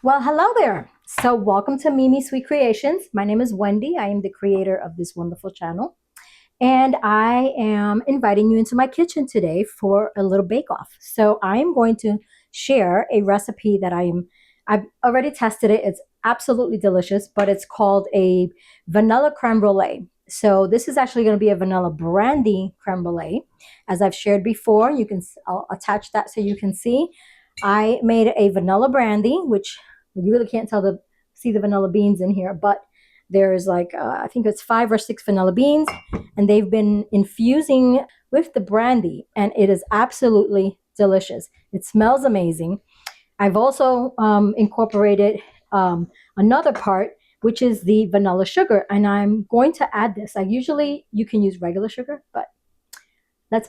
Well, hello there. So, welcome to Mimi Sweet Creations. My name is Wendy. I am the creator of this wonderful channel, and I am inviting you into my kitchen today for a little bake off. So, I am going to share a recipe that I've already tested it. It's absolutely delicious, but it's called a vanilla creme brulee. So, this is actually going to be a vanilla brandy creme brulee. As I've shared before, I'll attach that so you can see. I made a vanilla brandy, which you really can't see the vanilla beans in here, but there's like I think it's 5 or 6 vanilla beans, and they've been infusing with the brandy, and it is absolutely delicious. It smells amazing. I've also incorporated another part, which is the vanilla sugar, and I'm going to add this. You can use regular sugar, but let's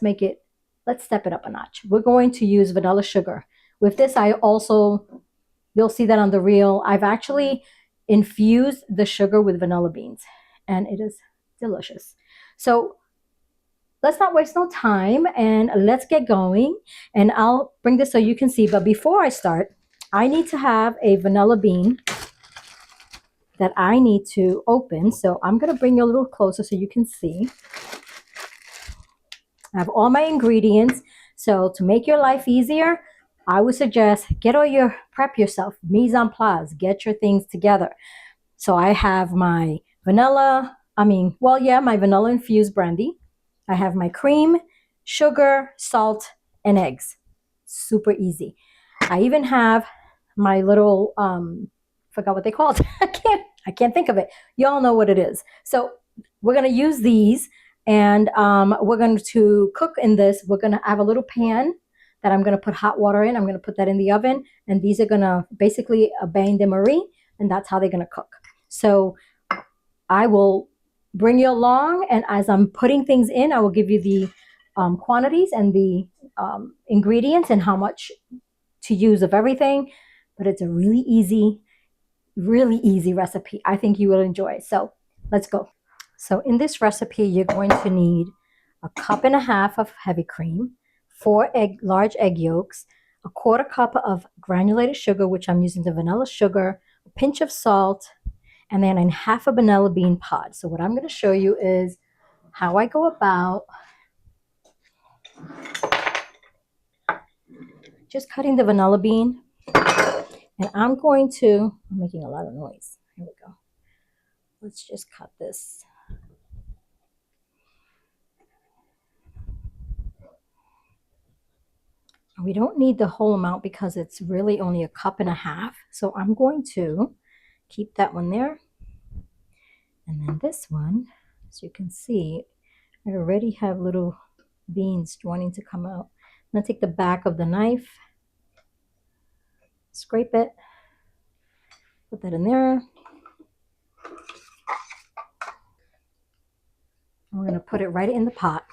step it up a notch. We're going to use vanilla sugar. With this, you'll see that on the reel. I've actually infused the sugar with vanilla beans, and it is delicious. So let's not waste no time and let's get going. And I'll bring this so you can see. But before I start, I need to have a vanilla bean that I need to open. So I'm going to bring you a little closer so you can see. I have all my ingredients. So to make your life easier, I would suggest prep yourself, mise en place, get your things together. So I have my my vanilla infused brandy. I have my cream, sugar, salt, and eggs. Super easy. I even have my little, forgot what they called. I can't think of it. Y'all know what it is. So we're going to use these, and we're going to cook in this. We're going to have a little pan that I'm going to put hot water in. I'm going to put that in the oven, and these are going to basically a bain de marie, and that's how they're going to cook. So I will bring you along, and as I'm putting things in, I will give you the quantities and the ingredients and how much to use of everything. But it's a really easy recipe. I think you will enjoy it. So let's go. So in this recipe, you're going to need 1.5 cups of heavy cream, 4 large egg yolks, 1/4 cup of granulated sugar, which I'm using the vanilla sugar, a pinch of salt, and then half a vanilla bean pod. So what I'm going to show you is how I go about just cutting the vanilla bean. And I'm making a lot of noise. Here we go. Let's just cut this. We don't need the whole amount because it's really only 1.5 cups. So I'm going to keep that one there. And then this one, as you can see, I already have little beans wanting to come out. I'm going to take the back of the knife, scrape it, put that in there. I'm going to put it right in the pot.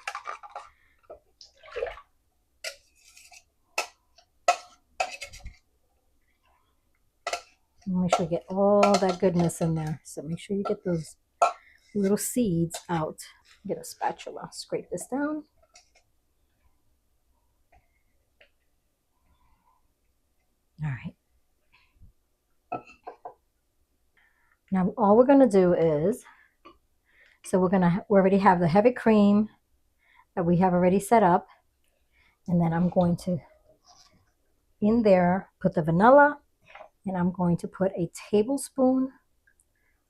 Make sure you get all that goodness in there. So make sure you get those little seeds out. Get a spatula, scrape this down. All right. Now all we're going to do is, we already have the heavy cream that we have already set up. And then I'm going to, in there, put the vanilla, and I'm going to put a tablespoon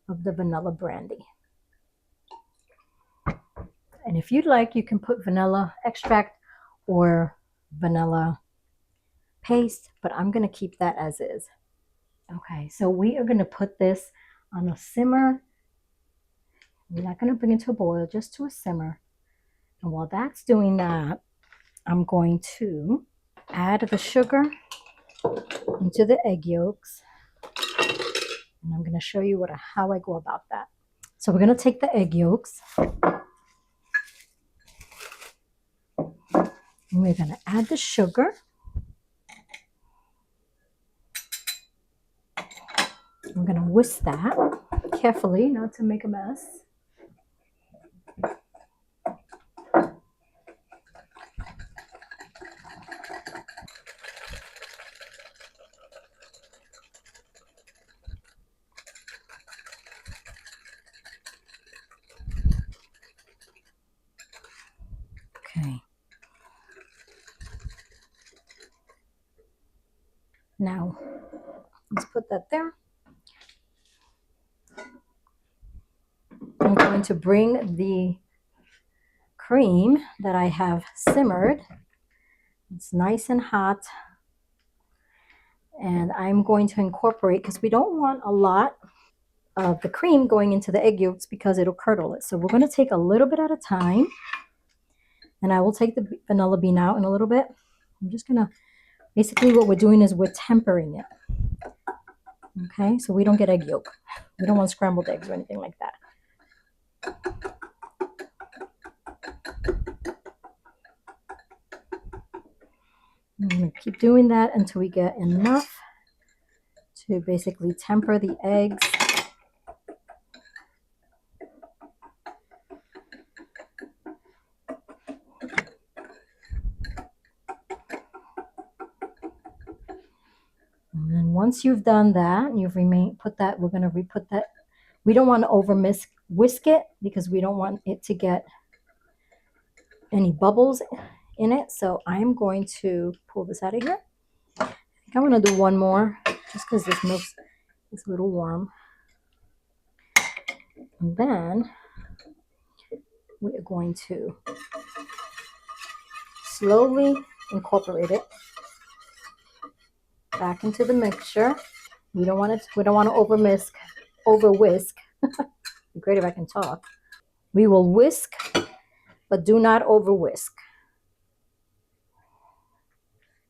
of the vanilla brandy. And if you'd like, you can put vanilla extract or vanilla paste, but I'm going to keep that as is. Okay, so we are going to put this on a simmer. We're not going to bring it to a boil, just to a simmer. And while that's doing that, I'm going to add the sugar into the egg yolks. And I'm going to show you how I go about that. So we're going to take the egg yolks, and we're going to add the sugar. I'm going to whisk that carefully, not to make a mess. Now, let's put that there. I'm going to bring the cream that I have simmered. It's nice and hot. And I'm going to incorporate, because we don't want a lot of the cream going into the egg yolks because it'll curdle it. So we're going to take a little bit at a time. And I will take the vanilla bean out in a little bit. I'm just going to, basically what we're doing is we're tempering it. Okay, so we don't get egg yolk. We don't want scrambled eggs or anything like that. I'm going to keep doing that until we get enough to basically temper the eggs. And then once you've done that, you've put that, we're going to re-put that. We don't want to over whisk it because we don't want it to get any bubbles in it. So I'm going to pull this out of here. I think I'm going to do one more just because this milk is a little warm. And then we are going to slowly incorporate it back into the mixture. We don't want to over whisk. It'd be great if I can talk. We will whisk, but do not over whisk.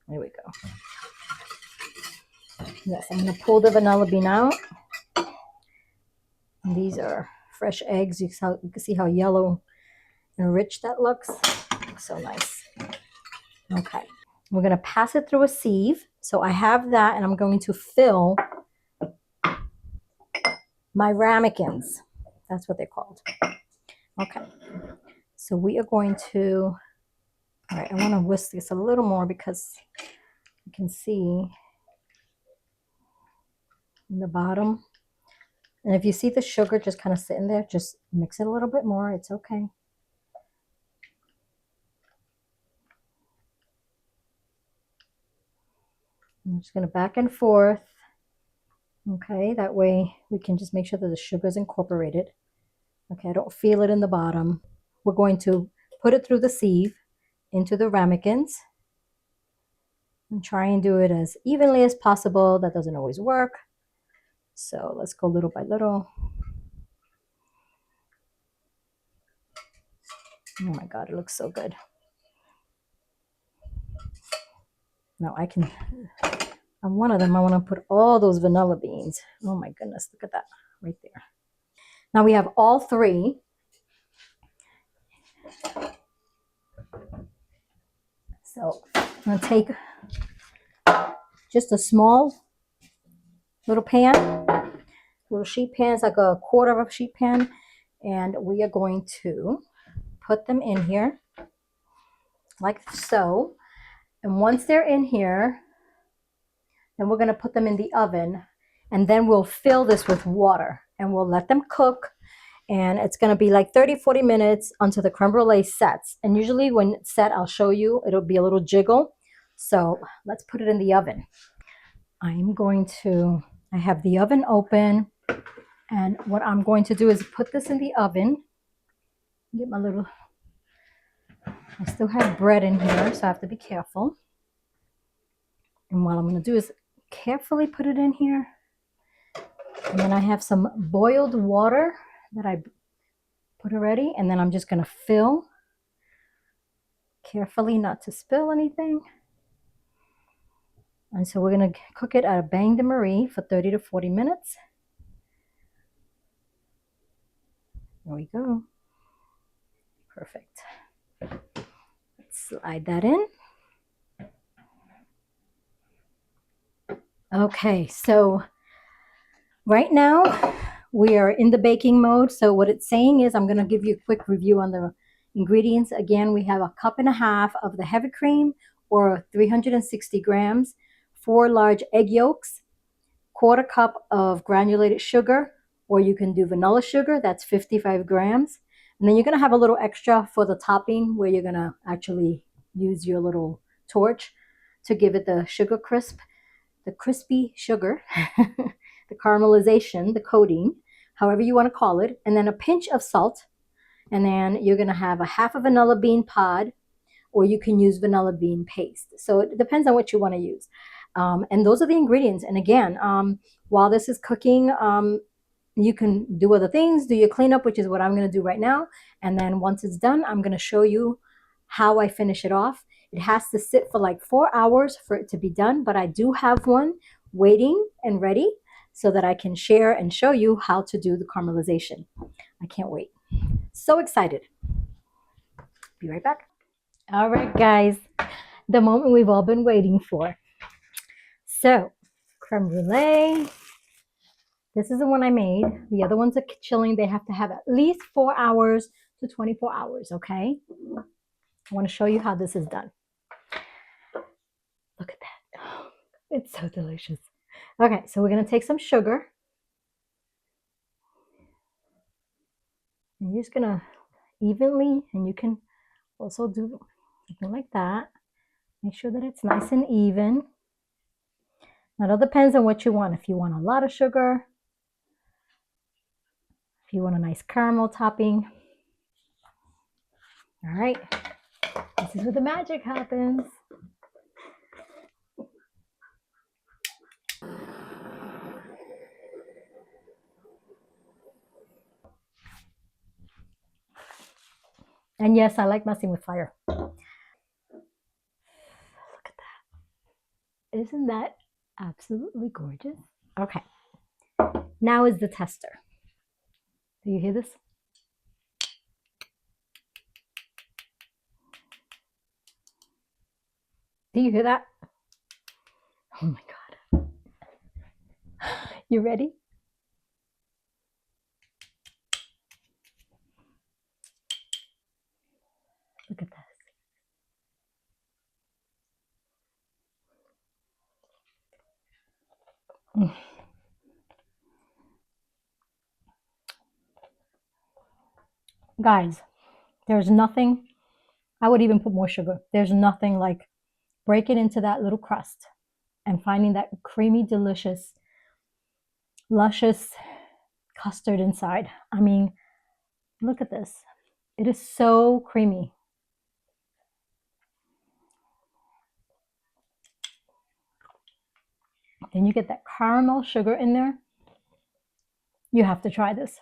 There we go. Yes, I'm going to pull the vanilla bean out. And these are fresh eggs. You can see how yellow and rich that looks. Looks so nice. Okay. We're going to pass it through a sieve. So I have that, and I'm going to fill my ramekins. That's what they're called. Okay. So we are going to, all right, I want to whisk this a little more because you can see in the bottom. And if you see the sugar just kind of sitting there, just mix it a little bit more. It's okay. I'm just going to back and forth. Okay, that way we can just make sure that the sugar is incorporated. Okay, I don't feel it in the bottom. We're going to put it through the sieve into the ramekins and try and do it as evenly as possible. That doesn't always work. So let's go little by little. Oh my God, it looks so good. Now on one of them, I want to put all those vanilla beans. Oh my goodness, look at that right there. Now we have all three. So I'm going to take just a small little pan, little sheet pan. It's like a quarter of a sheet pan. And we are going to put them in here like so. And once they're in here, then we're going to put them in the oven. And then we'll fill this with water and we'll let them cook. And it's going to be like 30-40 minutes until the creme brulee sets. And usually when it's set, I'll show you, it'll be a little jiggle. So let's put it in the oven. I have the oven open. And what I'm going to do is put this in the oven. Get my little, I still have bread in here, so I have to be careful. And what I'm going to do is carefully put it in here. And then I have some boiled water that I put already. And then I'm just going to fill carefully, not to spill anything. And so we're going to cook it at a bain-de-marie for 30 to 40 minutes. There we go. Perfect. Let's slide that in. Okay, so right now we are in the baking mode. So what it's saying is, I'm going to give you a quick review on the ingredients. Again, we have 1.5 cups of the heavy cream, or 360 grams, 4 large egg yolks, 1/4 cup of granulated sugar, or you can do vanilla sugar, that's 55 grams. And then you're going to have a little extra for the topping where you're going to actually use your little torch to give it the sugar crisp. the crispy sugar, the caramelization, the coating, however you want to call it, and then a pinch of salt. And then you're going to have a half a vanilla bean pod, or you can use vanilla bean paste. So it depends on what you want to use. And those are the ingredients. And again, while this is cooking, you can do other things, do your cleanup, which is what I'm going to do right now. And then once it's done, I'm going to show you how I finish it off. It has to sit for like 4 hours for it to be done, but I do have one waiting and ready so that I can share and show you how to do the caramelization. I can't wait. So excited. Be right back. All right, guys, the moment we've all been waiting for. So, creme brulee. This is the one I made. The other ones are chilling. They have to have at least 4 hours to 24 hours, okay? I want to show you how this is done. Look at that. Oh, it's so delicious. Okay, so we're going to take some sugar. And you're just going to evenly, and you can also do something like that. Make sure that it's nice and even. Now, it all depends on what you want. If you want a lot of sugar, if you want a nice caramel topping. All right, this is where the magic happens. And yes, I like messing with fire. Look at that. Isn't that absolutely gorgeous? Okay, now is the tester. Do you hear this? Do you hear that? Oh my God. You ready? Look at this. Guys, there's nothing, I would even put more sugar. There's nothing like break it into that little crust and finding that creamy, delicious, luscious custard inside. I mean, look at this. It is so creamy. Then you get that caramel sugar in there. You have to try this.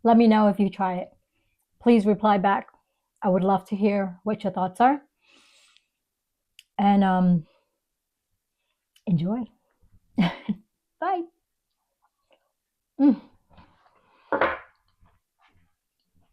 Let me know if you try it. Please reply back. I would love to hear what your thoughts are. And enjoy. Bye.